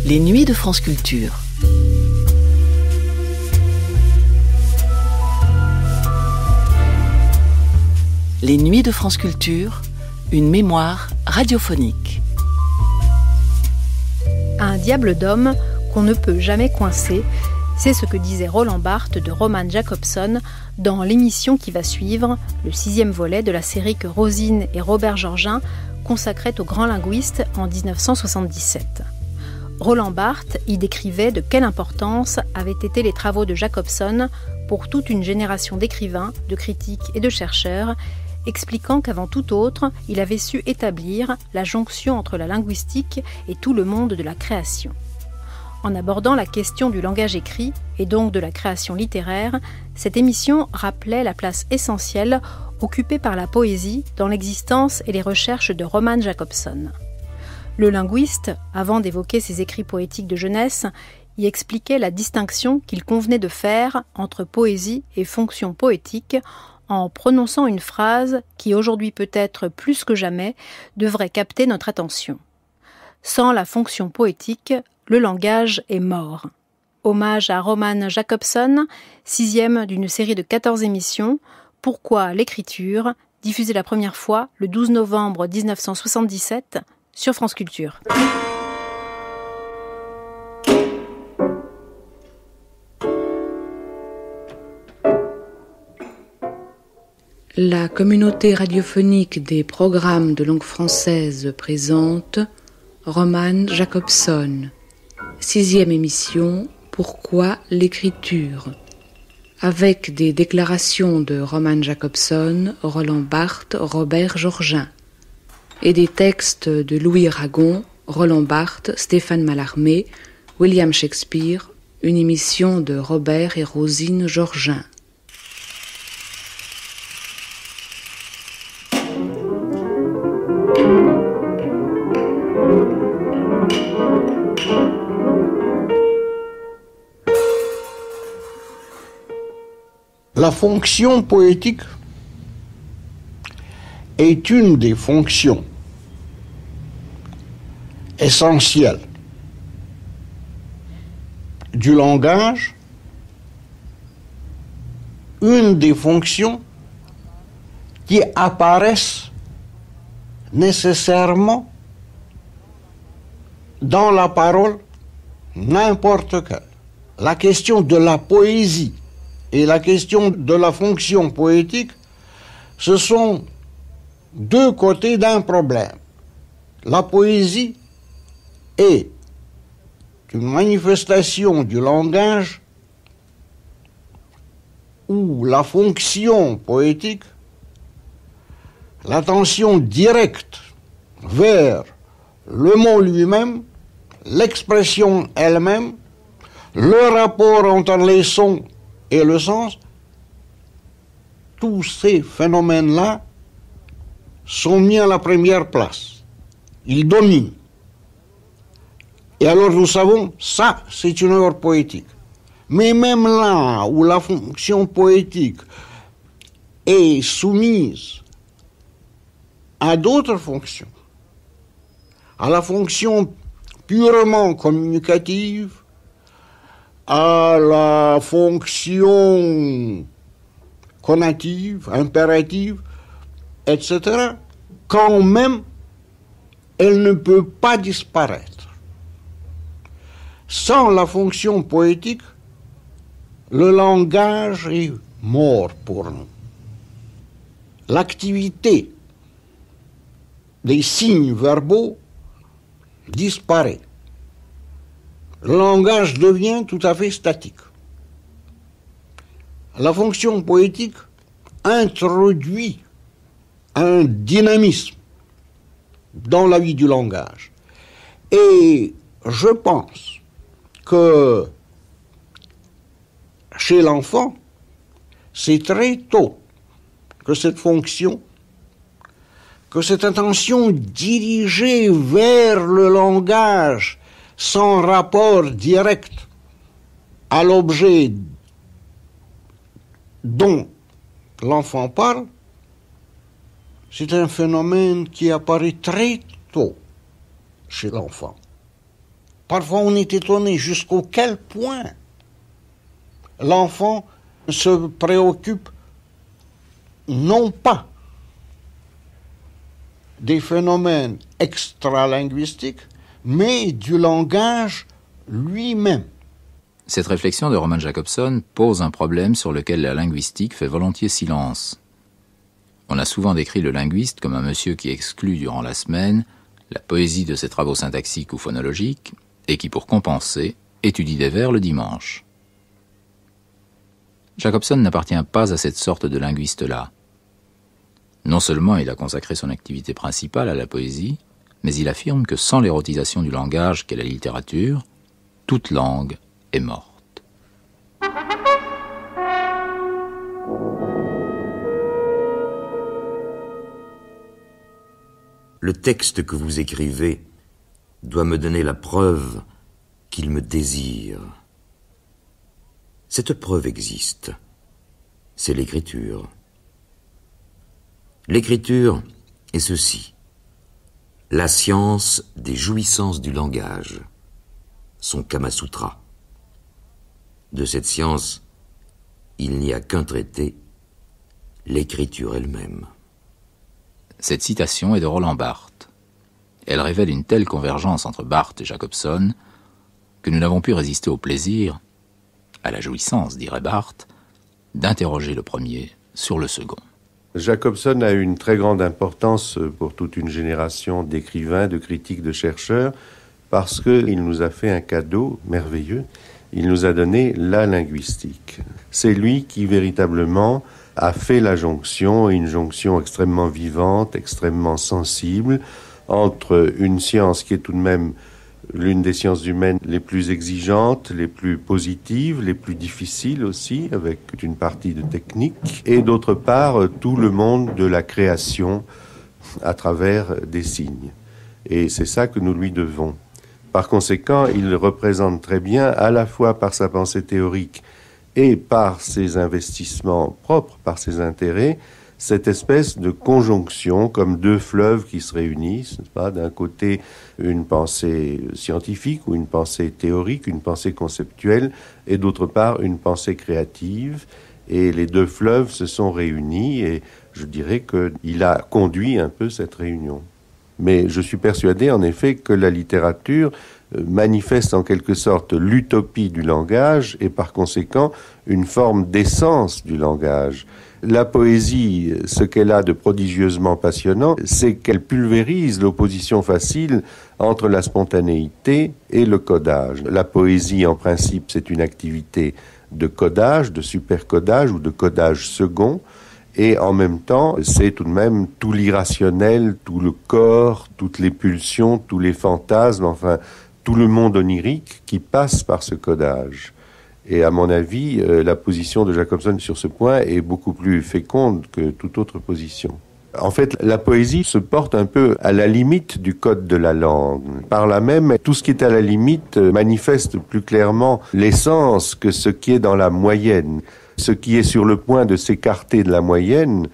Les nuits de France Culture. Les nuits de France Culture, une mémoire radiophonique. Un diable d'homme qu'on ne peut jamais coincer, c'est ce que disait Roland Barthes de Roman Jakobson dans l'émission qui va suivre, le 6e volet de la série que Rosine et Robert Georgin consacraient au grand linguiste en 1977. Roland Barthes y décrivait de quelle importance avaient été les travaux de Jakobson pour toute une génération d'écrivains, de critiques et de chercheurs, expliquant qu'avant tout autre, il avait su établir la jonction entre la linguistique et tout le monde de la création. En abordant la question du langage écrit, et donc de la création littéraire, cette émission rappelait la place essentielle occupée par la poésie dans l'existence et les recherches de Roman Jakobson. Le linguiste, avant d'évoquer ses écrits poétiques de jeunesse, y expliquait la distinction qu'il convenait de faire entre poésie et fonction poétique, en prononçant une phrase qui, aujourd'hui peut-être plus que jamais, devrait capter notre attention. Sans la fonction poétique, le langage est mort. Hommage à Roman Jakobson, 6e d'une série de 14 émissions, Pourquoi l'écriture, diffusée la première fois le 12 novembre 1977 sur France Culture. La communauté radiophonique des programmes de langue française présente Roman Jakobson, 6e émission, Pourquoi l'écriture, avec des déclarations de Roman Jakobson, Roland Barthes, Robert Georgin, et des textes de Louis Aragon, Roland Barthes, Stéphane Mallarmé, William Shakespeare, une émission de Robert et Rosine Georgin. La fonction poétique est une des fonctions essentielles du langage, une des fonctions qui apparaissent nécessairement dans la parole n'importe quelle. La question de la poésie et la question de la fonction poétique, ce sont deux côtés d'un problème. La poésie est une manifestation du langage où la fonction poétique, l'attention directe vers le mot lui-même, l'expression elle-même, le rapport entre les sons et le sens, tous ces phénomènes-là sont mis à la première place. Ils dominent. Et alors nous savons, ça, c'est une œuvre poétique. Mais même là où la fonction poétique est soumise à d'autres fonctions, à la fonction purement communicative, à la fonction conative, impérative, etc., quand même, elle ne peut pas disparaître. Sans la fonction poétique, le langage est mort pour nous. L'activité des signes verbaux disparaît. Le langage devient tout à fait statique. La fonction poétique introduit un dynamisme dans la vie du langage. Et je pense que chez l'enfant, c'est très tôt que cette fonction, que cette attention dirigée vers le langage sans rapport direct à l'objet dont l'enfant parle, c'est un phénomène qui apparaît très tôt chez l'enfant. Parfois on est étonné jusqu'au quel point l'enfant se préoccupe non pas des phénomènes extralinguistiques, mais du langage lui-même. Cette réflexion de Roman Jakobson pose un problème sur lequel la linguistique fait volontiers silence. On a souvent décrit le linguiste comme un monsieur qui exclut durant la semaine la poésie de ses travaux syntaxiques ou phonologiques et qui, pour compenser, étudie des vers le dimanche. Jakobson n'appartient pas à cette sorte de linguiste-là. Non seulement il a consacré son activité principale à la poésie, mais il affirme que sans l'érotisation du langage qu'est la littérature, toute langue est morte. Le texte que vous écrivez doit me donner la preuve qu'il me désire. Cette preuve existe. C'est l'écriture. L'écriture est ceci: la science des jouissances du langage, son Kamasutra. De cette science, il n'y a qu'un traité, l'écriture elle-même. Cette citation est de Roland Barthes. Elle révèle une telle convergence entre Barthes et Jakobson que nous n'avons pu résister au plaisir, à la jouissance, dirait Barthes, d'interroger le premier sur le second. Jakobson a eu une très grande importance pour toute une génération d'écrivains, de critiques, de chercheurs, parce qu'il nous a fait un cadeau merveilleux. Il nous a donné la linguistique. C'est lui qui véritablement a fait la jonction, une jonction extrêmement vivante, extrêmement sensible, entre une science qui est tout de même l'une des sciences humaines les plus exigeantes, les plus positives, les plus difficiles aussi, avec une partie de technique, et d'autre part, tout le monde de la création à travers des signes. Et c'est ça que nous lui devons. Par conséquent, il représente très bien, à la fois par sa pensée théorique et par ses investissements propres, par ses intérêts, cette espèce de conjonction comme deux fleuves qui se réunissent, n'est-ce pas ? D'un côté, une pensée scientifique ou une pensée théorique, une pensée conceptuelle, et d'autre part, une pensée créative. Et les deux fleuves se sont réunis et je dirais qu'il a conduit un peu cette réunion. Mais je suis persuadé, en effet, que la littérature manifeste en quelque sorte l'utopie du langage et par conséquent une forme d'essence du langage. La poésie, ce qu'elle a de prodigieusement passionnant, c'est qu'elle pulvérise l'opposition facile entre la spontanéité et le codage. La poésie, en principe, c'est une activité de codage, de supercodage ou de codage second, et en même temps, c'est tout de même tout l'irrationnel, tout le corps, toutes les pulsions, tous les fantasmes, enfin, tout le monde onirique qui passe par ce codage. Et à mon avis, la position de Jakobson sur ce point est beaucoup plus féconde que toute autre position. En fait, la poésie se porte un peu à la limite du code de la langue. Par là même, tout ce qui est à la limite manifeste plus clairement l'essence que ce qui est dans la moyenne. Ce qui est sur le point de s'écarter de la moyenne,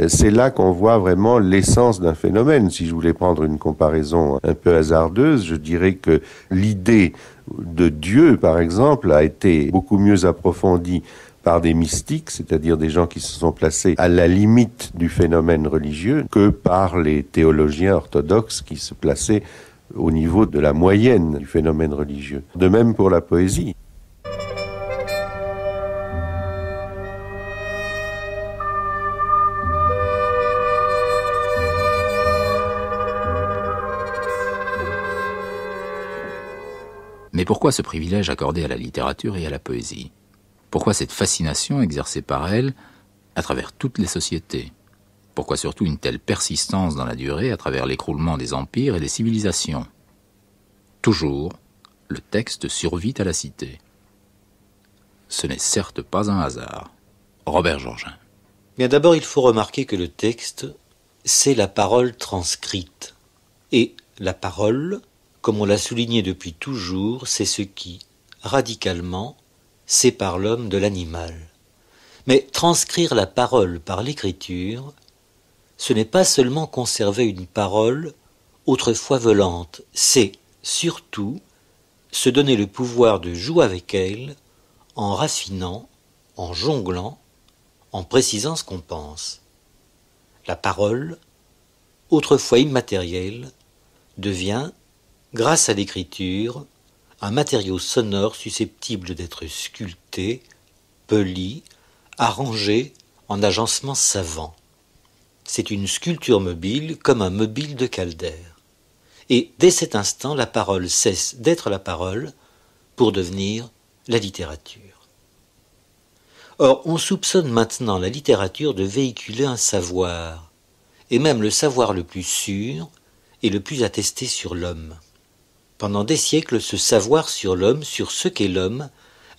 c'est là qu'on voit vraiment l'essence d'un phénomène. Si je voulais prendre une comparaison un peu hasardeuse, je dirais que l'idée de Dieu, par exemple, a été beaucoup mieux approfondie par des mystiques, c'est-à-dire des gens qui se sont placés à la limite du phénomène religieux, que par les théologiens orthodoxes qui se plaçaient au niveau de la moyenne du phénomène religieux. De même pour la poésie. Mais pourquoi ce privilège accordé à la littérature et à la poésie ? Pourquoi cette fascination exercée par elle à travers toutes les sociétés ? Pourquoi surtout une telle persistance dans la durée à travers l'écroulement des empires et des civilisations ? Toujours, le texte survit à la cité. Ce n'est certes pas un hasard. Robert Georgin. Bien d'abord, il faut remarquer que le texte, c'est la parole transcrite. Et la parole, comme on l'a souligné depuis toujours, c'est ce qui, radicalement, sépare l'homme de l'animal. Mais transcrire la parole par l'écriture, ce n'est pas seulement conserver une parole autrefois volante, c'est surtout se donner le pouvoir de jouer avec elle en raffinant, en jonglant, en précisant ce qu'on pense. La parole, autrefois immatérielle, devient, grâce à l'écriture, un matériau sonore susceptible d'être sculpté, poli, arrangé en agencement savant. C'est une sculpture mobile comme un mobile de Calder. Et dès cet instant, la parole cesse d'être la parole pour devenir la littérature. Or, on soupçonne maintenant la littérature de véhiculer un savoir, et même le savoir le plus sûr et le plus attesté sur l'homme. Pendant des siècles, ce savoir sur l'homme, sur ce qu'est l'homme,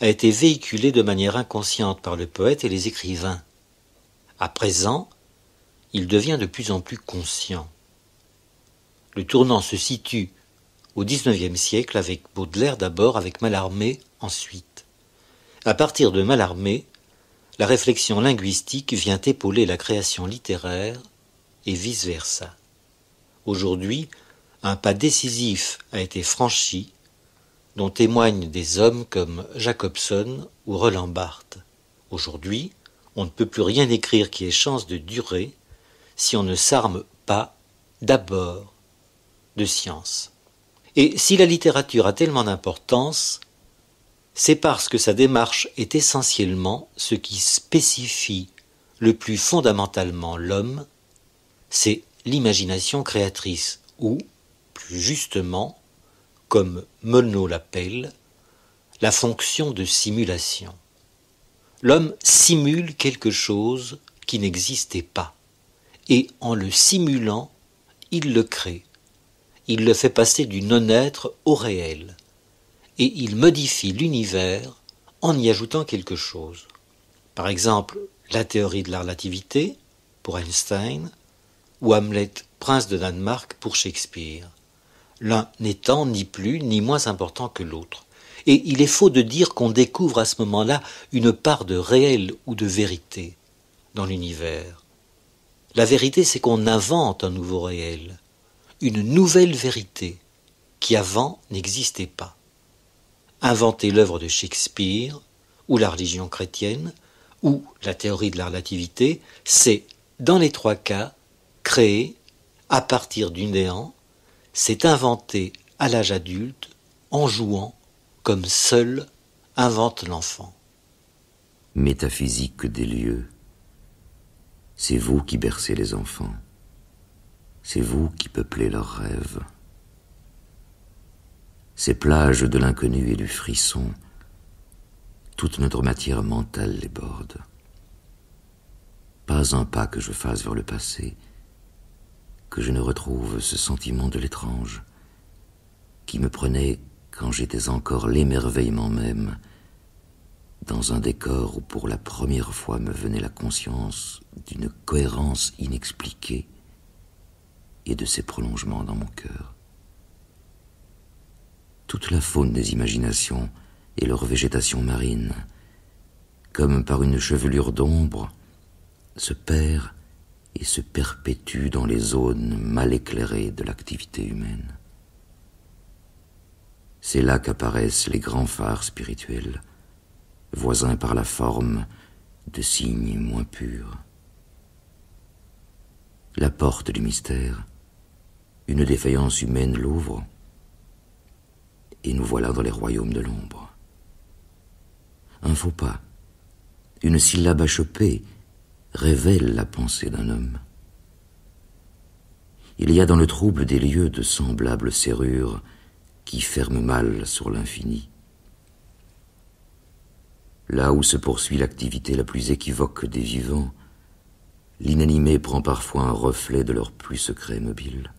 a été véhiculé de manière inconsciente par le poète et les écrivains. À présent, il devient de plus en plus conscient. Le tournant se situe au XIXe siècle avec Baudelaire d'abord, avec Mallarmé ensuite. À partir de Mallarmé, la réflexion linguistique vient épauler la création littéraire et vice-versa. Aujourd'hui, un pas décisif a été franchi, dont témoignent des hommes comme Jacobson ou Roland Barthes. Aujourd'hui, on ne peut plus rien écrire qui ait chance de durer si on ne s'arme pas d'abord de science. Et si la littérature a tellement d'importance, c'est parce que sa démarche est essentiellement ce qui spécifie le plus fondamentalement l'homme, c'est l'imagination créatrice, ou, plus justement, comme Monod l'appelle, la fonction de simulation. L'homme simule quelque chose qui n'existait pas, et en le simulant, il le crée. Il le fait passer du non-être au réel, et il modifie l'univers en y ajoutant quelque chose. Par exemple, la théorie de la relativité, pour Einstein, ou Hamlet, prince de Danemark, pour Shakespeare. L'un n'étant ni plus ni moins important que l'autre. Et il est faux de dire qu'on découvre à ce moment-là une part de réel ou de vérité dans l'univers. La vérité, c'est qu'on invente un nouveau réel, une nouvelle vérité qui avant n'existait pas. Inventer l'œuvre de Shakespeare, ou la religion chrétienne, ou la théorie de la relativité, c'est, dans les trois cas, créer, à partir du néant, c'est inventer à l'âge adulte, en jouant, comme seul invente l'enfant. Métaphysique des lieux, c'est vous qui bercez les enfants, c'est vous qui peuplez leurs rêves. Ces plages de l'inconnu et du frisson, toute notre matière mentale les borde. Pas un pas que je fasse vers le passé, que je ne retrouve ce sentiment de l'étrange, qui me prenait quand j'étais encore l'émerveillement même, dans un décor où pour la première fois me venait la conscience d'une cohérence inexpliquée et de ses prolongements dans mon cœur. Toute la faune des imaginations et leur végétation marine, comme par une chevelure d'ombre, se perd et se perpétue dans les zones mal éclairées de l'activité humaine. C'est là qu'apparaissent les grands phares spirituels, voisins par la forme de signes moins purs. La porte du mystère, une défaillance humaine l'ouvre, et nous voilà dans les royaumes de l'ombre. Un faux pas, une syllabe achoppée révèle la pensée d'un homme. Il y a dans le trouble des lieux de semblables serrures qui ferment mal sur l'infini. Là où se poursuit l'activité la plus équivoque des vivants, l'inanimé prend parfois un reflet de leur plus secret mobile.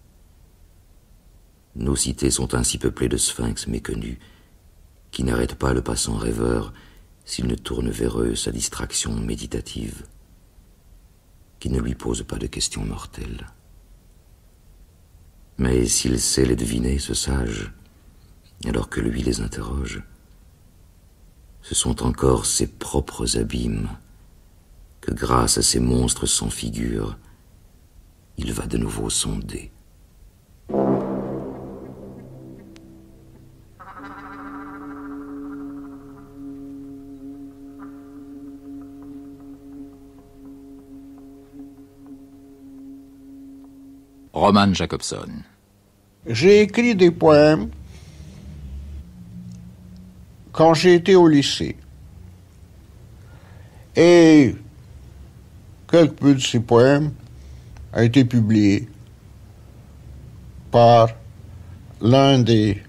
Nos cités sont ainsi peuplées de sphinx méconnus, qui n'arrêtent pas le passant rêveur s'il ne tourne vers eux sa distraction méditative, qui ne lui pose pas de questions mortelles. Mais s'il sait les deviner, ce sage, alors que lui les interroge, ce sont encore ses propres abîmes que, grâce à ces monstres sans figure, il va de nouveau sonder. Roman Jakobson. J'ai écrit des poèmes quand j'ai été au lycée. Et quelques de ces poèmes ont été publiés par l'un des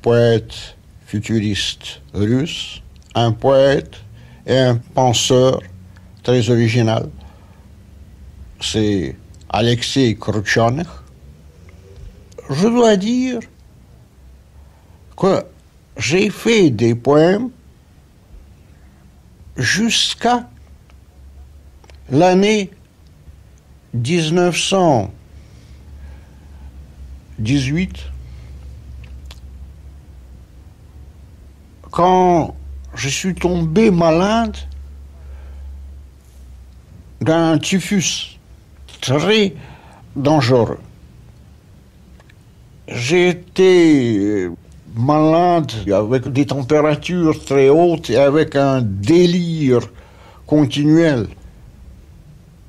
poètes futuristes russes, un poète et un penseur très original. C'est Alexei Khrouchtchev. Je dois dire que j'ai fait des poèmes jusqu'à l'année 1918, quand je suis tombé malade d'un typhus très dangereux. J'étais malade avec des températures très hautes et avec un délire continuel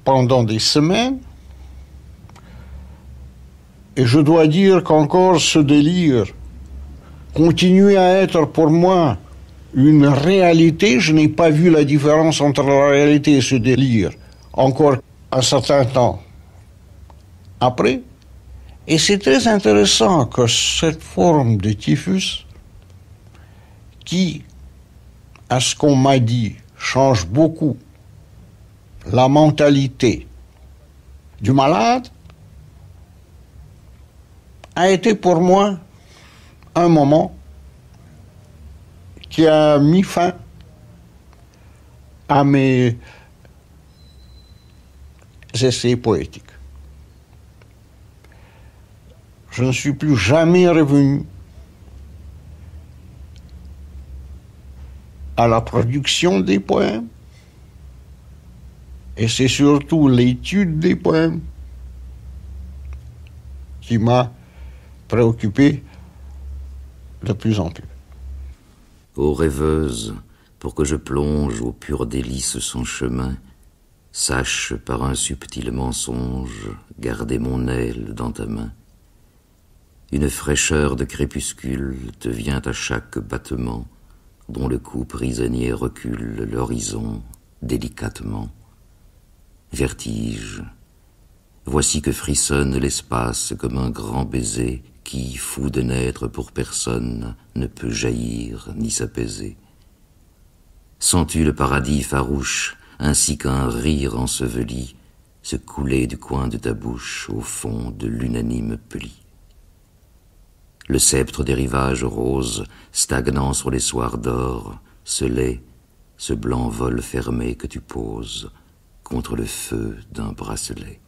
pendant des semaines. Et je dois dire qu'encore ce délire continuait à être pour moi une réalité. Je n'ai pas vu la différence entre la réalité et ce délire encore un certain temps après. Et c'est très intéressant que cette forme de typhus, qui, à ce qu'on m'a dit, change beaucoup la mentalité du malade, a été pour moi un moment qui a mis fin à mes essais poétiques. Je ne suis plus jamais revenu à la production des poèmes, et c'est surtout l'étude des poèmes qui m'a préoccupé de plus en plus. Ô rêveuse, pour que je plonge au pur délice son chemin, sache par un subtil mensonge garder mon aile dans ta main. Une fraîcheur de crépuscule te vient à chaque battement, dont le cou prisonnier recule l'horizon délicatement. Vertige, voici que frissonne l'espace comme un grand baiser qui, fou de n'être pour personne, ne peut jaillir ni s'apaiser. Sens-tu le paradis farouche, ainsi qu'un rire enseveli, se couler du coin de ta bouche au fond de l'unanime pli? Le sceptre des rivages roses, stagnant sur les soirs d'or, ce lait, ce blanc vol fermé que tu poses contre le feu d'un bracelet.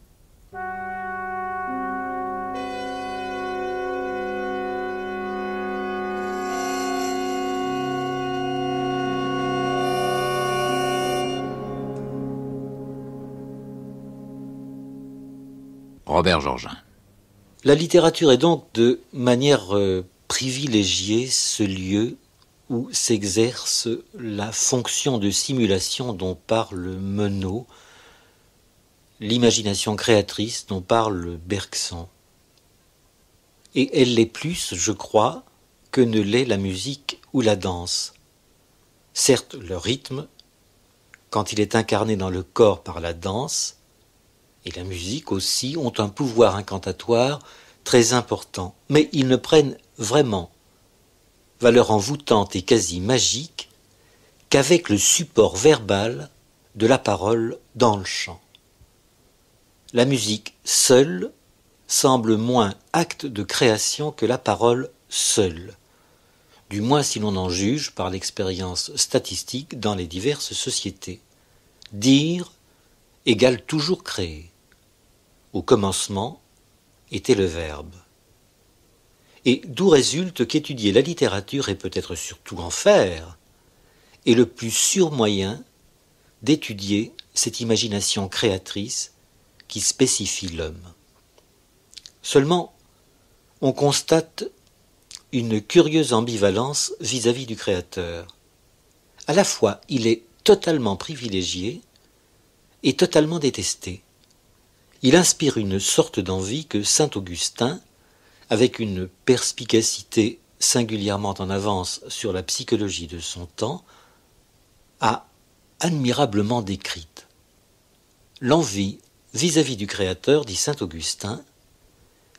Robert Georgin. La littérature est donc de manière privilégiée ce lieu où s'exerce la fonction de simulation dont parle Menot, l'imagination créatrice dont parle Bergson. Et elle l'est plus, je crois, que ne l'est la musique ou la danse. Certes, le rythme, quand il est incarné dans le corps par la danse, et la musique aussi ont un pouvoir incantatoire très important, mais ils ne prennent vraiment valeur envoûtante et quasi magique qu'avec le support verbal de la parole dans le chant. La musique seule semble moins acte de création que la parole seule, du moins si l'on en juge par l'expérience statistique dans les diverses sociétés. Dire égale toujours créer. Au commencement était le verbe. Et d'où résulte qu'étudier la littérature, et peut-être surtout en faire, est le plus sûr moyen d'étudier cette imagination créatrice qui spécifie l'homme. Seulement, on constate une curieuse ambivalence vis-à-vis du créateur. À la fois, il est totalement privilégié et totalement détesté. Il inspire une sorte d'envie que saint Augustin, avec une perspicacité singulièrement en avance sur la psychologie de son temps, a admirablement décrite. L'envie vis-à-vis du Créateur, dit saint Augustin,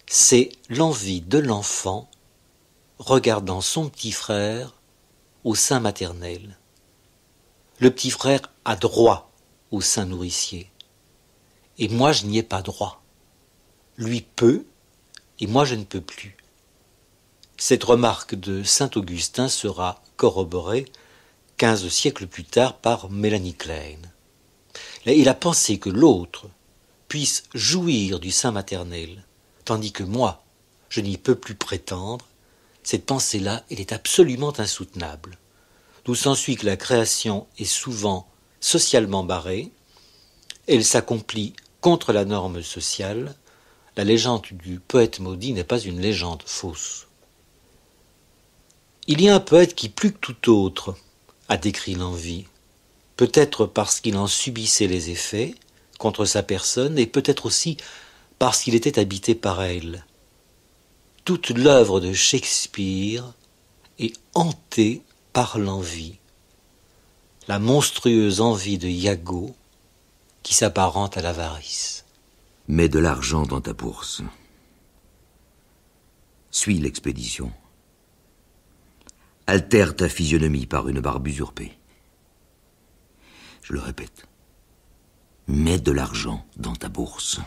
c'est l'envie de l'enfant regardant son petit frère au sein maternel. Le petit frère a droit au sein nourricier, et moi je n'y ai pas droit. Lui peut, et moi je ne peux plus. Cette remarque de saint Augustin sera corroborée 15 siècles plus tard par Mélanie Klein. Il a pensé que l'autre puisse jouir du sein maternel, tandis que moi, je n'y peux plus prétendre. Cette pensée-là, elle est absolument insoutenable. D'où s'ensuit que la création est souvent socialement barrée, elle s'accomplit contre la norme sociale. La légende du poète maudit n'est pas une légende fausse. Il y a un poète qui, plus que tout autre, a décrit l'envie, peut-être parce qu'il en subissait les effets contre sa personne, et peut-être aussi parce qu'il était habité par elle. Toute l'œuvre de Shakespeare est hantée par l'envie, la monstrueuse envie de Iago qui s'apparente à l'avarice. Mets de l'argent dans ta bourse. Suis l'expédition. Altère ta physionomie par une barbe usurpée. Je le répète. Mets de l'argent dans ta bourse.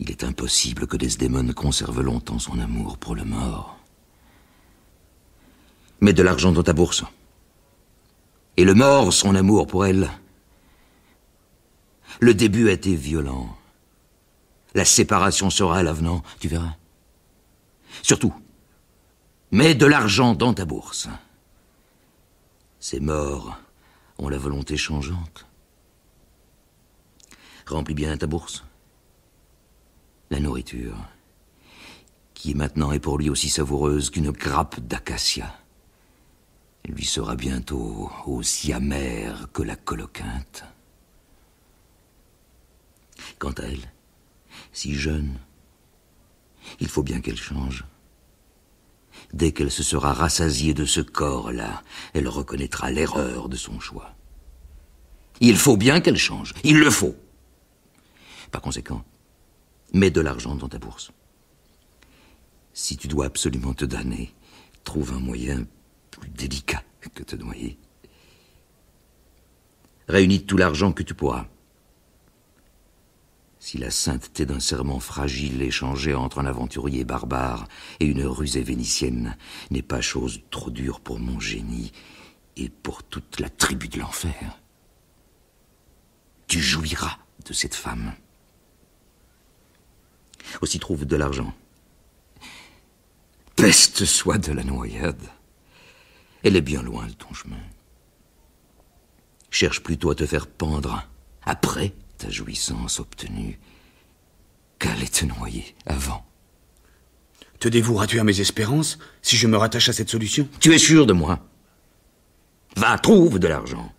Il est impossible que Desdémone conserve longtemps son amour pour le mort. Mets de l'argent dans ta bourse. Et le mort, son amour pour elle. Le début a été violent. La séparation sera l'avenant, tu verras. Surtout, mets de l'argent dans ta bourse. Ces morts ont la volonté changeante. Remplis bien ta bourse. La nourriture, qui maintenant est pour lui aussi savoureuse qu'une grappe d'acacia, lui sera bientôt aussi amère que la coloquinte. Quant à elle, si jeune, il faut bien qu'elle change. Dès qu'elle se sera rassasiée de ce corps-là, elle reconnaîtra l'erreur de son choix. Il faut bien qu'elle change, il le faut. Par conséquent, mets de l'argent dans ta bourse. Si tu dois absolument te damner, trouve un moyen plus délicat que te noyer. Réunis tout l'argent que tu pourras. Si la sainteté d'un serment fragile échangé entre un aventurier barbare et une rusée vénitienne n'est pas chose trop dure pour mon génie et pour toute la tribu de l'enfer, tu jouiras de cette femme. Aussi trouve de l'argent. Peste soit de la noyade. Elle est bien loin de ton chemin. Cherche plutôt à te faire pendre après ta jouissance obtenue qu'à aller te noyer avant. Te dévoueras-tu à mes espérances si je me rattache à cette solution? Tu es sûr de moi? Va, trouve de l'argent.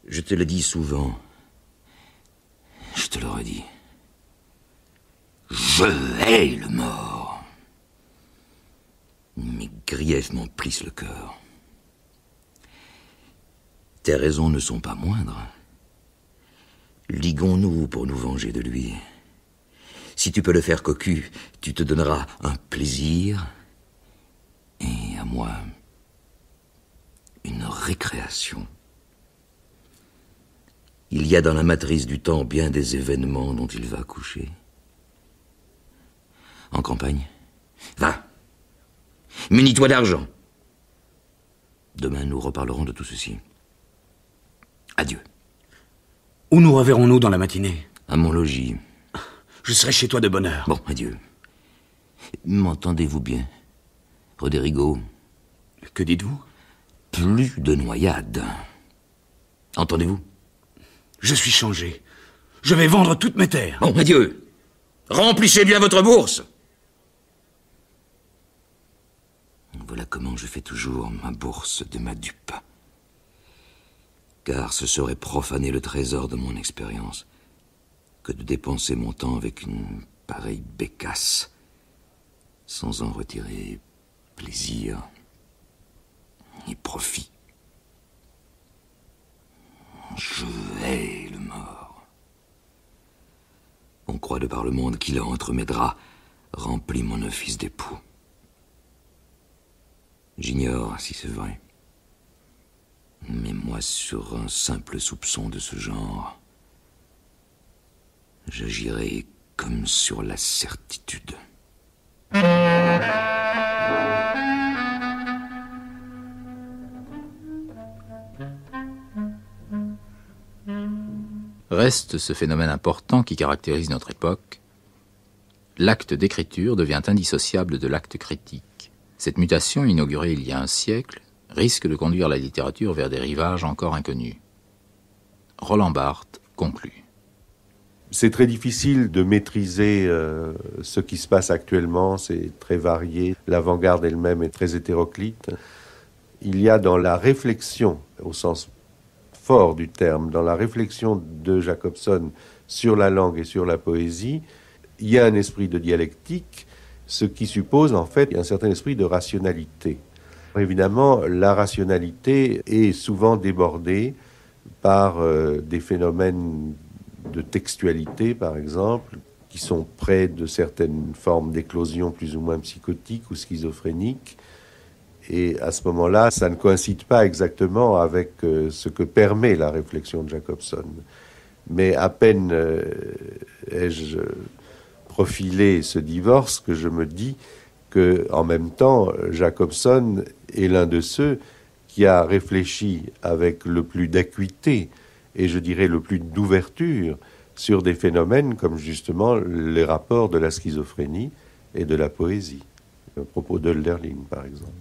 Je te le dis souvent. Je te le redis. Je hais le mort. Mes griefs m'emplissent le cœur. Tes raisons ne sont pas moindres. Liguons-nous pour nous venger de lui. Si tu peux le faire cocu, tu te donneras un plaisir, et à moi, une récréation. Il y a dans la matrice du temps bien des événements dont il va coucher. En campagne, va, munis-toi d'argent. Demain, nous reparlerons de tout ceci. Adieu. Où nous reverrons-nous dans la matinée? À mon logis. Je serai chez toi de bonne heure. Bon, adieu. M'entendez-vous bien, Roderigo? Que dites-vous? Plus de noyades. Entendez-vous? Je suis changé. Je vais vendre toutes mes terres. Bon, adieu. Remplissez bien votre bourse. Voilà comment je fais toujours ma bourse de ma dupe. car ce serait profaner le trésor de mon expérience que de dépenser mon temps avec une pareille bécasse, sans en retirer plaisir ni profit. Je hais le mort. On croit de par le monde qu'il a entre mes draps rempli mon office d'époux. J'ignore si c'est vrai. Mais moi, sur un simple soupçon de ce genre, j'agirai comme sur la certitude. Reste ce phénomène important qui caractérise notre époque. L'acte d'écriture devient indissociable de l'acte critique. Cette mutation, inaugurée il y a un siècle, risque de conduire la littérature vers des rivages encore inconnus. Roland Barthes conclut. C'est très difficile de maîtriser ce qui se passe actuellement, c'est très varié. L'avant-garde elle-même est très hétéroclite. Il y a dans la réflexion, au sens fort du terme, dans la réflexion de Jacobson sur la langue et sur la poésie, il y a un esprit de dialectique, ce qui suppose en fait un certain esprit de rationalité. Évidemment, la rationalité est souvent débordée par des phénomènes de textualité, par exemple, qui sont près de certaines formes d'éclosion plus ou moins psychotiques ou schizophréniques. Et à ce moment-là, ça ne coïncide pas exactement avec ce que permet la réflexion de Jacobson. Mais à peine ai-je profilé ce divorce que je me dis que, en même temps, Jacobson est l'un de ceux qui a réfléchi avec le plus d'acuité et je dirais le plus d'ouverture sur des phénomènes comme justement les rapports de la schizophrénie et de la poésie, à propos d'Hölderlin par exemple.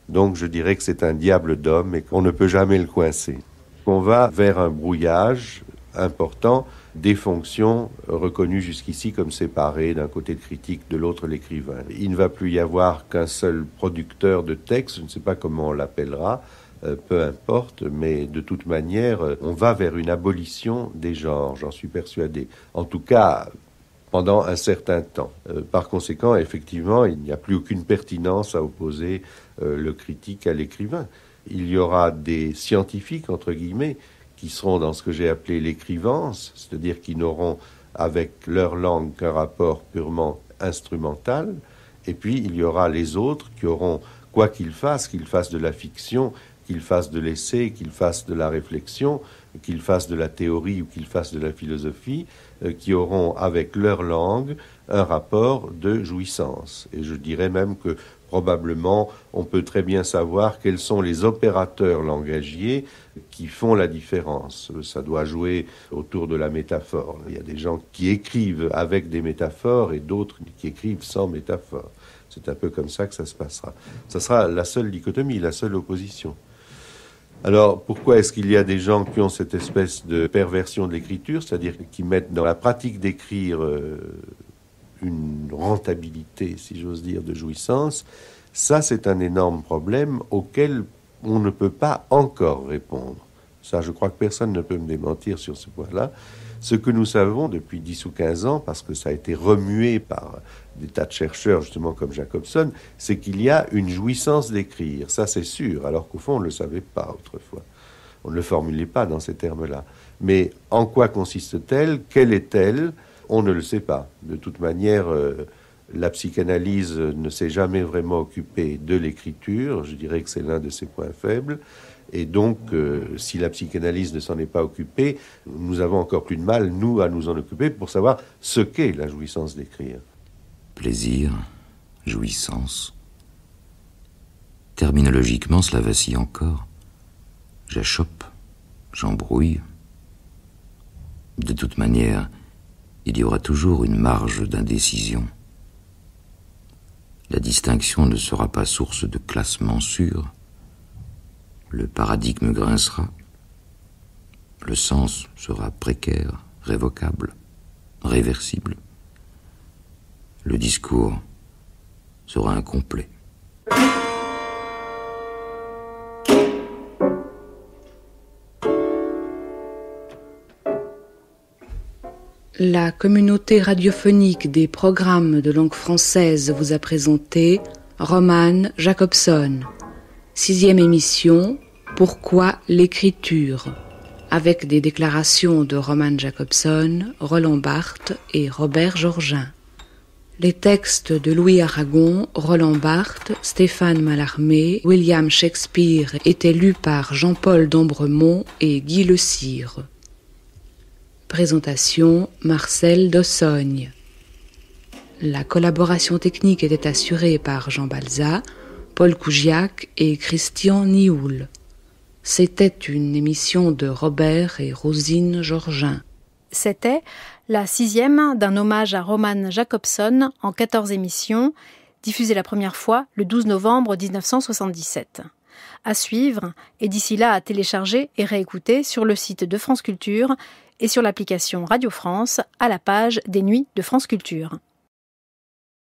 Donc je dirais que c'est un diable d'homme et qu'on ne peut jamais le coincer. On va vers un brouillage important des fonctions reconnues jusqu'ici comme séparées, d'un côté le critique, de l'autre l'écrivain. Il ne va plus y avoir qu'un seul producteur de texte, je ne sais pas comment on l'appellera, peu importe, mais de toute manière, on va vers une abolition des genres, j'en suis persuadé. En tout cas, pendant un certain temps. Par conséquent, effectivement, il n'y a plus aucune pertinence à opposer le critique à l'écrivain. Il y aura des scientifiques, entre guillemets, qui seront dans ce que j'ai appelé l'écrivance, c'est-à-dire qui n'auront avec leur langue qu'un rapport purement instrumental, et puis il y aura les autres qui auront, quoi qu'ils fassent de la fiction, qu'ils fassent de l'essai, qu'ils fassent de la réflexion, qu'ils fassent de la théorie ou qu'ils fassent de la philosophie, qui auront avec leur langue un rapport de jouissance. Et je dirais même que probablement on peut très bien savoir quels sont les opérateurs langagiers qui font la différence. Ça doit jouer autour de la métaphore. Il y a des gens qui écrivent avec des métaphores et d'autres qui écrivent sans métaphore. C'est un peu comme ça que ça se passera. Ça sera la seule dichotomie, la seule opposition. Alors, pourquoi est-ce qu'il y a des gens qui ont cette espèce de perversion de l'écriture, c'est-à-dire qui mettent dans la pratique d'écrire une rentabilité, si j'ose dire, de jouissance? Ça, c'est un énorme problème auquel on ne peut pas encore répondre. Ça, je crois que personne ne peut me démentir sur ce point-là. Ce que nous savons depuis 10 ou 15 ans, parce que ça a été remué par des tas de chercheurs, justement comme Jacobson, c'est qu'il y a une jouissance d'écrire. Ça, c'est sûr, alors qu'au fond, on ne le savait pas autrefois. On ne le formulait pas dans ces termes-là. Mais en quoi consiste-t-elle? Quelle est-elle? On ne le sait pas. De toute manière, la psychanalyse ne s'est jamais vraiment occupée de l'écriture. Je dirais que c'est l'un de ses points faibles. Et donc, si la psychanalyse ne s'en est pas occupée, nous avons encore plus de mal, nous, à nous en occuper pour savoir ce qu'est la jouissance d'écrire. Plaisir, jouissance. Terminologiquement, cela vacille encore. J'achoppe, j'embrouille. De toute manière, il y aura toujours une marge d'indécision. La distinction ne sera pas source de classement sûr. Le paradigme grincera. Le sens sera précaire, révocable, réversible. Le discours sera incomplet. La communauté radiophonique des programmes de langue française vous a présenté Romane Jacobson. 6e émission, Pourquoi l'écriture ? Avec des déclarations de Romane Jacobson, Roland Barthes et Robert Georgin. Les textes de Louis Aragon, Roland Barthes, Stéphane Mallarmé, William Shakespeare étaient lus par Jean-Paul d'Ambremont et Guy Le Sire. Présentation Marcel Dossogne. La collaboration technique était assurée par Jean Balza, Paul Cougiac et Christian Nioul. C'était une émission de Robert et Rosine Georgin. C'était la 6e d'un hommage à Romane Jacobson en 14 émissions, diffusée la première fois le 12 novembre 1977. À suivre, et d'ici là à télécharger et réécouter sur le site de France Culture et sur l'application Radio France à la page des Nuits de France Culture.